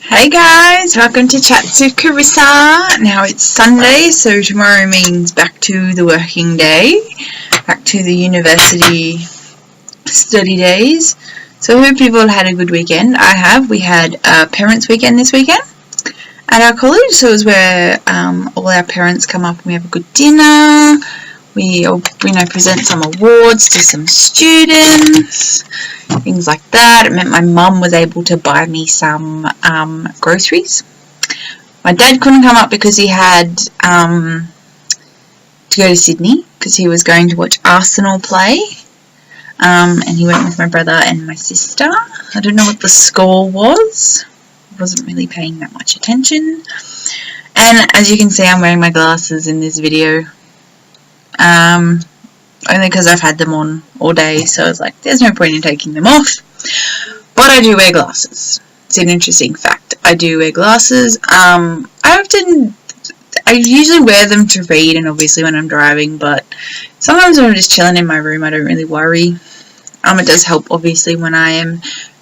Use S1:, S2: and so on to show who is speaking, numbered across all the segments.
S1: Hey guys, welcome to Chats with Carissa. Now it's Sunday, so tomorrow means back to the working day, back to the university study days. So I hope you've all had a good weekend. I have. We had a parents' weekend this weekend at our college, so it was where all our parents come up and we have a good dinner. We all, present some awards to some students, things like that. It meant my mum was able to buy me some groceries. My dad couldn't come up because he had to go to Sydney because he was going to watch Arsenal play. And he went with my brother and my sister. I don't know what the score was. I wasn't really paying that much attention. And as you can see, I'm wearing my glasses in this video. Only because I've had them on all day, so I was like, there's no point in taking them off. But I do wear glasses. It's an interesting fact. I do wear glasses. I usually wear them to read and obviously when I'm driving, but sometimes when I'm just chilling in my room, I don't really worry. It does help obviously when I am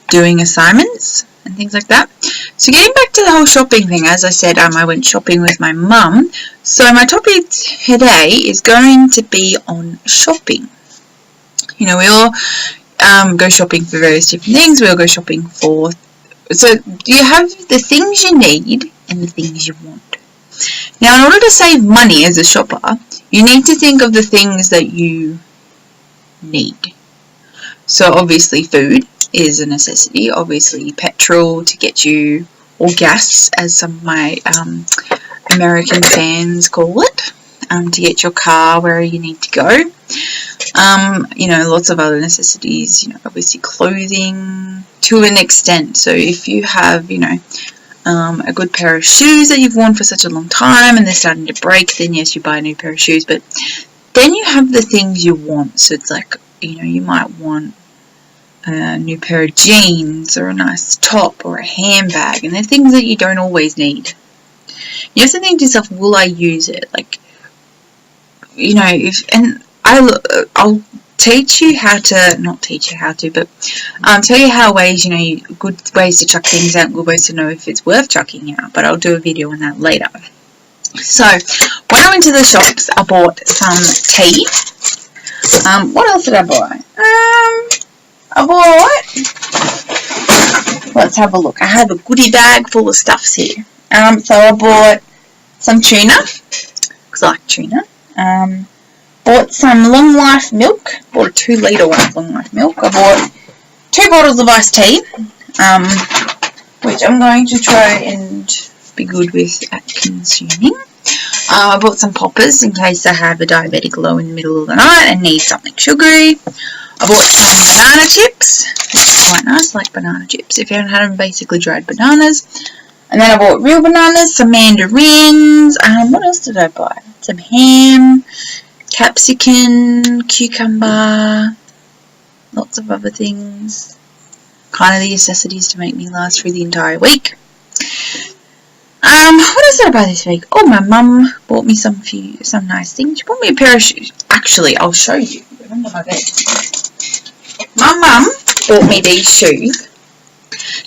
S1: doing assignments and things like that. So getting back to the whole shopping thing, as I said, I went shopping with my mum. So my topic today is going to be on shopping. We all go shopping for various different things. We all go shopping for... So you have the things you need and the things you want. Now, in order to save money as a shopper, you need to think of the things that you need. So obviously food is a necessity. Obviously petrol to get you, or gas as some of my American fans call it, to get your car where you need to go. Lots of other necessities, obviously clothing to an extent. So if you have, a good pair of shoes that you've worn for such a long time and they're starting to break, then yes, you buy a new pair of shoes. But then you have the things you want. So it's like, you might want a new pair of jeans or a nice top or a handbag, and they're things that you don't always need. You have to think to yourself, will I use it? I'll teach you how to, not teach you how to, but tell you how good ways to chuck things out, good ways to know if it's worth chucking out, but I'll do a video on that later. So, when I went to the shops, I bought some tea. What else did I buy? Let's have a look. I have a goodie bag full of stuffs here. So I bought some tuna, because I like tuna. Bought some long life milk. Bought a 2-litre one of long life milk. I bought 2 bottles of iced tea, which I'm going to try and be good with at consuming. I bought some poppers in case I have a diabetic low in the middle of the night and need something sugary. I bought some banana chips, which is quite nice, like banana chips. If you haven't had them, basically dried bananas. And then I bought real bananas, some mandarins. What else did I buy? Some ham, capsicum, cucumber, lots of other things. Kind of the necessities to make me last through the entire week. What else did I buy this week? Oh, my mum bought me some nice things. She bought me a pair of shoes. Actually, I'll show you. They're under my bed. My mum bought me these shoes.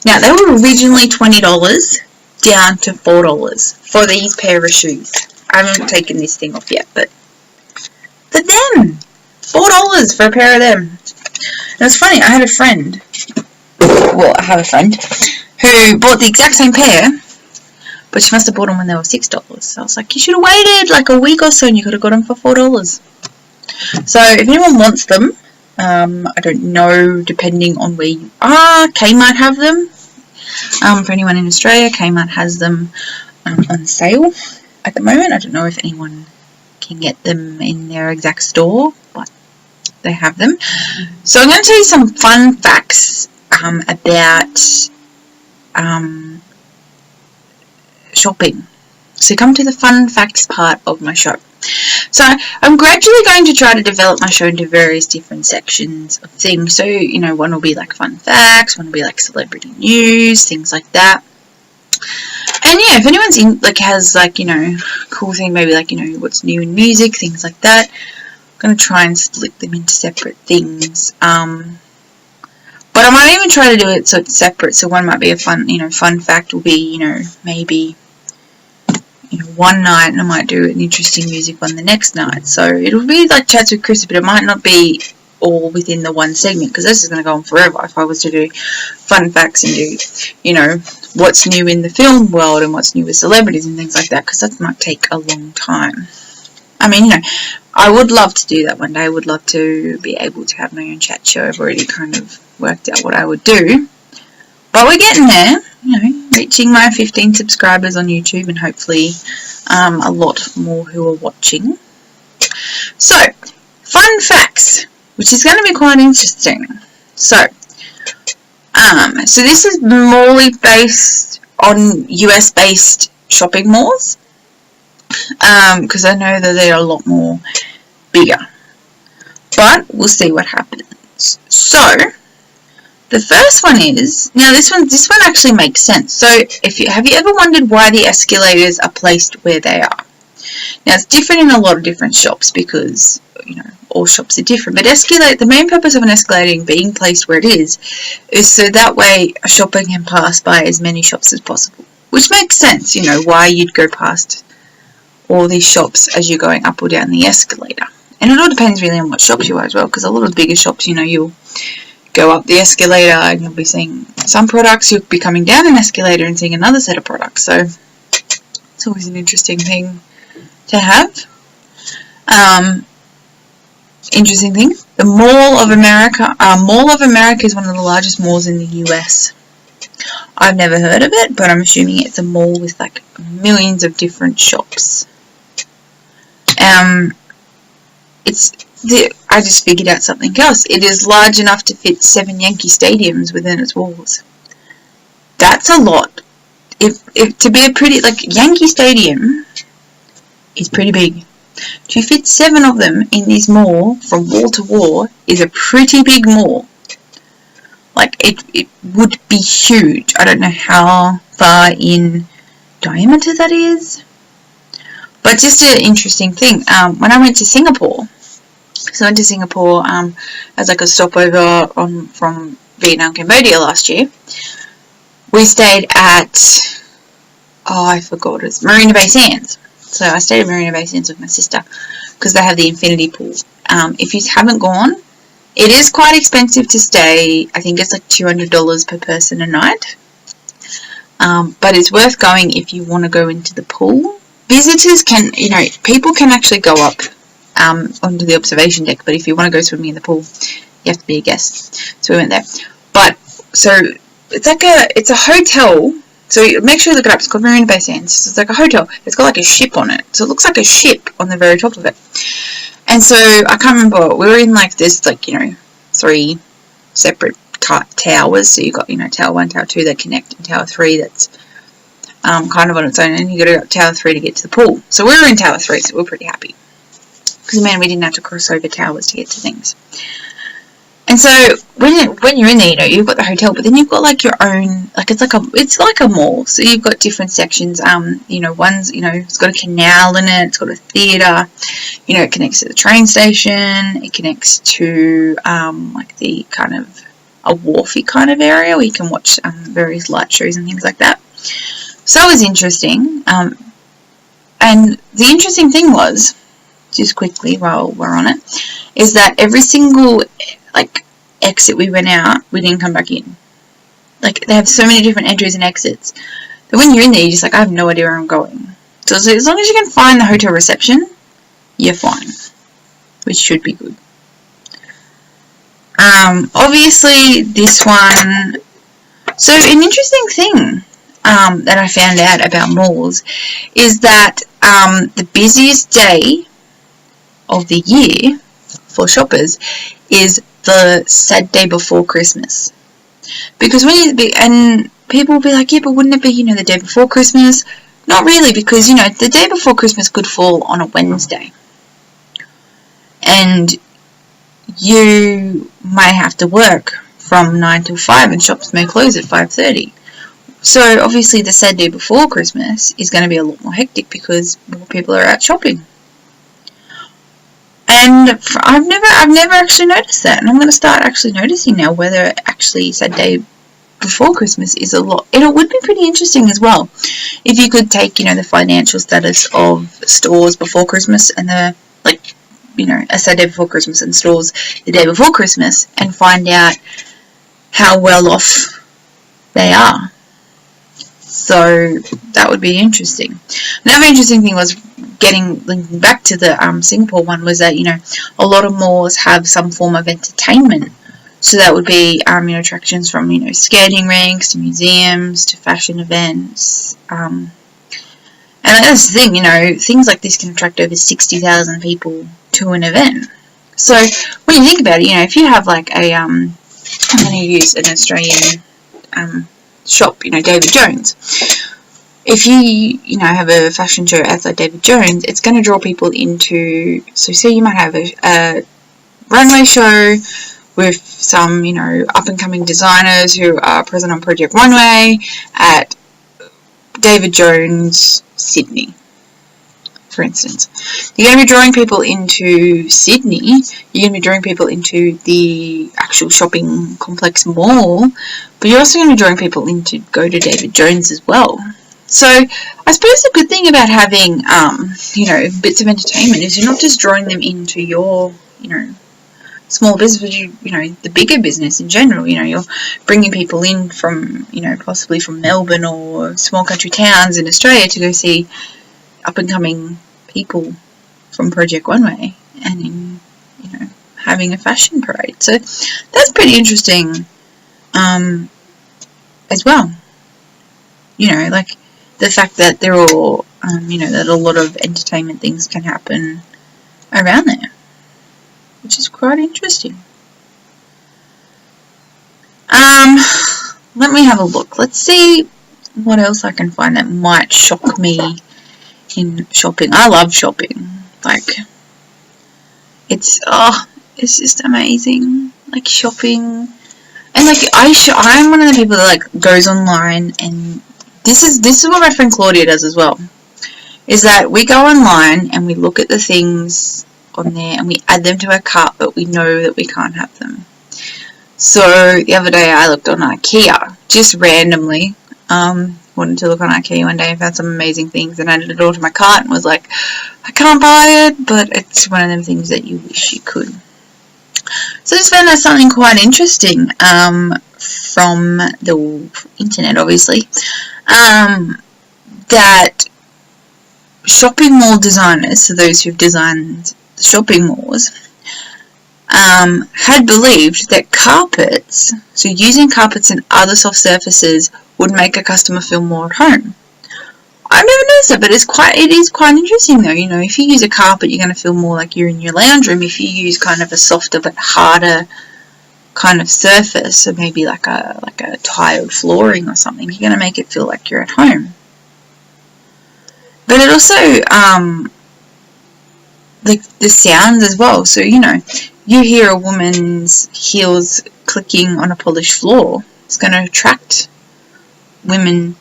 S1: Now, they were originally $20 down to $4 for these pair of shoes. I haven't taken this thing off yet, but for them, $4 for a pair of them. And it's funny, I have a friend who bought the exact same pair, but she must have bought them when they were $6. So I was like, you should have waited like a week or so and you could have got them for $4. So if anyone wants them, I don't know, depending on where you are, Kmart have them. For anyone in Australia, Kmart has them on sale at the moment. I don't know if anyone can get them in their exact store, but they have them. So I'm going to tell you some fun facts about shopping. So come to the fun facts part of my show. So I'm gradually going to try to develop my show into various different sections of things. So, one will be like fun facts, one will be like celebrity news, things like that. And yeah, if anyone's has cool thing, maybe what's new in music, things like that, I'm going to try and split them into separate things. But But I might even try to do it so it's separate. So one might be a fun fact will be, maybe, one night, and I might do an interesting music one the next night. So it'll be like Chats with Carissa, but it might not be all within the one segment, because this is going to go on forever if I was to do fun facts and do, what's new in the film world and what's new with celebrities and things like that, because that might take a long time. I mean, I would love to do that one day. I would love to be able to have my own chat show. I've already kind of worked out what I would do. But we're getting there, reaching my 15 subscribers on YouTube, and hopefully a lot more who are watching. So, fun facts, which is going to be quite interesting. So this is more based on US-based shopping malls, because I know that they're a lot more bigger. But we'll see what happens. So, the first one is, now this one actually makes sense. So, have you ever wondered why the escalators are placed where they are? Now, it's different in a lot of different shops because, all shops are different. But the main purpose of an escalator being placed where it is so that way a shopper can pass by as many shops as possible. Which makes sense, why you'd go past all these shops as you're going up or down the escalator. And it all depends really on what shops you are as well, because a lot of the bigger shops, you'll go up the escalator and you'll be seeing some products, you'll be coming down an escalator and seeing another set of products. So it's always an interesting thing to have. Interesting thing, the Mall of America is one of the largest malls in the US. I've never heard of it, but I'm assuming it's a mall with like millions of different shops. I just figured out something else. It is large enough to fit 7 Yankee stadiums within its walls. That's a lot. If to be a pretty, Yankee Stadium is pretty big. To fit 7 of them in this mall from wall to wall is a pretty big mall. It would be huge. I don't know how far in diameter that is. But just an interesting thing. When I went to Singapore, as like a stopover from Vietnam, Cambodia last year, we stayed at, I forgot, it's Marina Bay Sands. So I stayed at Marina Bay Sands with my sister because they have the infinity pool. If you haven't gone, it is quite expensive to stay. I think it's like $200 per person a night. But it's worth going if you want to go into the pool. Visitors can, people can actually go up onto the observation deck, but if you want to go swimming in the pool, you have to be a guest. So we went there. But, so, it's a hotel. So make sure you look it up. It's called Marina Bay Sands. It's like a hotel. It's got like a ship on it. So it looks like a ship on the very top of it. And so I can't remember. We were in this 3 separate towers. So you've got, Tower 1, Tower 2 that connect, and Tower 3 that's kind of on its own. And you got to go up Tower 3 to get to the pool. So we were in Tower 3, so we were pretty happy. Because, man, we didn't have to cross over towers to get to things. And so when you're in there, you've got the hotel, but then you've got your own, it's like a mall. So you've got different sections. One's, it's got a canal in it. It's got a theatre. It connects to the train station. It connects to the kind of a wharfy kind of area where you can watch various light shows and things like that. So it was interesting. And the interesting thing was, just quickly while we're on it, is that every single exit we went out, we didn't come back in. They have so many different entries and exits that when you're in there, you're just I have no idea where I'm going. So as long as you can find the hotel reception, you're fine, which should be good. Obviously this one, so an interesting thing that I found out about malls is that the busiest day of the year for shoppers is the Saturday before Christmas. Because and people will be like, yeah, but wouldn't it be, the day before Christmas? Not really, because, the day before Christmas could fall on a Wednesday. And you might have to work from 9 till 5 and shops may close at 5:30. So obviously the Saturday before Christmas is going to be a lot more hectic because more people are out shopping. And I've never actually noticed that, and I'm going to start actually noticing now whether actually Saturday before Christmas is a lot. It would be pretty interesting as well if you could take, the financial status of stores before Christmas and a Saturday before Christmas and stores the day before Christmas, and find out how well off they are. So that would be interesting. Another interesting thing was linking back to the Singapore one, was that a lot of malls have some form of entertainment. So that would be attractions from skating rinks to museums to fashion events. And that's the thing, things like this can attract over 60,000 people to an event. So when you think about it, if you have like I'm going to use an Australian shop, David Jones. If you have a fashion show outside David Jones, it's going to draw people into. So say you might have a runway show with some up and coming designers who are present on Project Runway at David Jones Sydney, for instance. You're going to be drawing people into Sydney. You're going to be drawing people into the actual shopping complex mall, but you're also going to be drawing people in to go to David Jones as well. So I suppose the good thing about having bits of entertainment is you're not just drawing them into your small business, but the bigger business in general. You're bringing people in from possibly from Melbourne or small country towns in Australia to go see up and coming people from Project Runway, and in having a fashion parade. So that's pretty interesting as well. Like the fact that they're all that a lot of entertainment things can happen around there, which is quite interesting. Let me have a look. Let's see what else I can find that might shock me in shopping. I love shopping. Like, it's just amazing. Like, shopping. And like, I'm one of the people that like goes online, and this is what my friend Claudia does as well. Is that we go online and we look at the things on there and we add them to our cart, but we know that we can't have them. So the other day I looked on IKEA, just randomly. Wanted to look on IKEA one day and found some amazing things and added it all to my cart and was like, I can't buy it, but it's one of them things that you wish you could. So I just found out something quite interesting from the internet, obviously, that shopping mall designers, so those who've designed the shopping malls, had believed that carpets, so using carpets and other soft surfaces, would make a customer feel more at home. I've never noticed that, but it is quite interesting though. If you use a carpet, you're going to feel more like you're in your lounge room. If you use kind of a softer but harder kind of surface, so maybe like a tiled flooring or something, you're going to make it feel like you're at home. But it also the sounds as well. So you hear a woman's heels clicking on a polished floor, it's going to attract women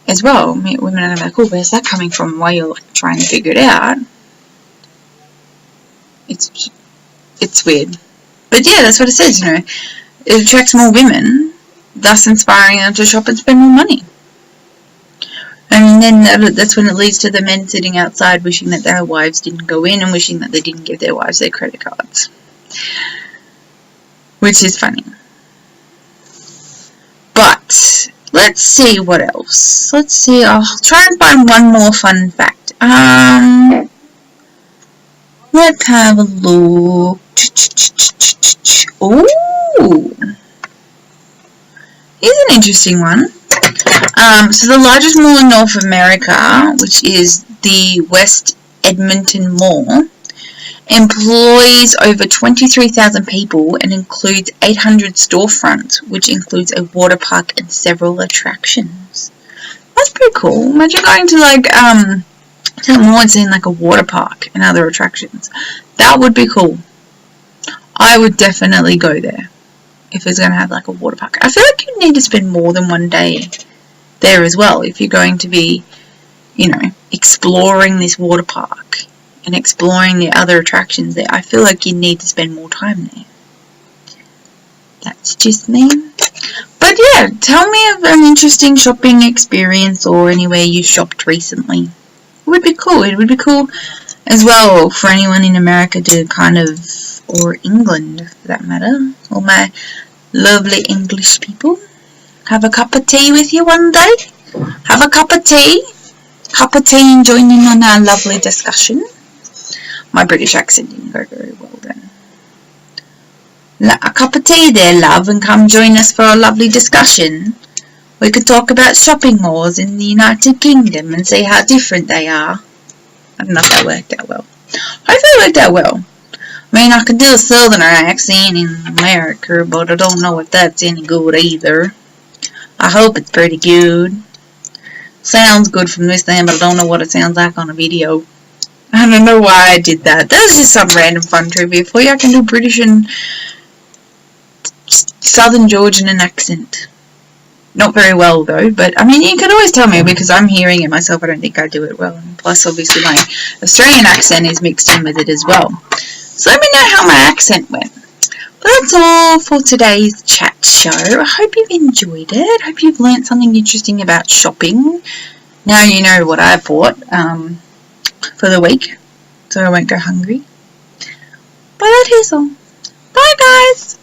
S1: as well. Women are going to be like, oh, where's that coming from? While you're like trying to figure it out. It's weird. But yeah, that's what it says, It attracts more women, thus inspiring them to shop and spend more money. And then that's when it leads to the men sitting outside wishing that their wives didn't go in and wishing that they didn't give their wives their credit cards. Which is funny. But let's see what else. Let's see. I'll try and find one more fun fact. Let's have a look. Ooh. Here's an interesting one. So the largest mall in North America, which is the West Edmonton Mall, employs over 23,000 people and includes 800 storefronts, which includes a water park and several attractions. That's pretty cool. Imagine going to like a mall and seeing like a water park and other attractions. That would be cool. I would definitely go there if it's going to have like a water park. I feel like you need to spend more than one day there as well if you're going to be, exploring this water park and exploring the other attractions there. I feel like you need to spend more time there. That's just me. But yeah, tell me of an interesting shopping experience or anywhere you shopped recently. It would be cool. It would be cool as well for anyone in America to kind of, or England for that matter, all my lovely English people. Have a cup of tea with you one day. Have a cup of tea. And join in on our lovely discussion. My British accent didn't go very well then. A cup of tea there, love, and come join us for a lovely discussion. We could talk about shopping malls in the United Kingdom and see how different they are. I don't know if that worked out well. Hopefully it worked out well. I mean, I can do a southerner accent in America, but I don't know if that's any good either. I hope it's pretty good. Sounds good from this thing, but I don't know what it sounds like on a video. I don't know why I did that. That was just some random fun trivia for you. I can do British and Southern Georgian accent. Not very well though, but I mean you can always tell me because I'm hearing it myself. I don't think I do it well, and plus obviously my Australian accent is mixed in with it as well. So let me know how my accent went. But that's all for today's chat show. I hope you've enjoyed it. I hope you've learnt something interesting about shopping. Now you know what I bought for the week, so I won't go hungry. But that is all. Bye guys!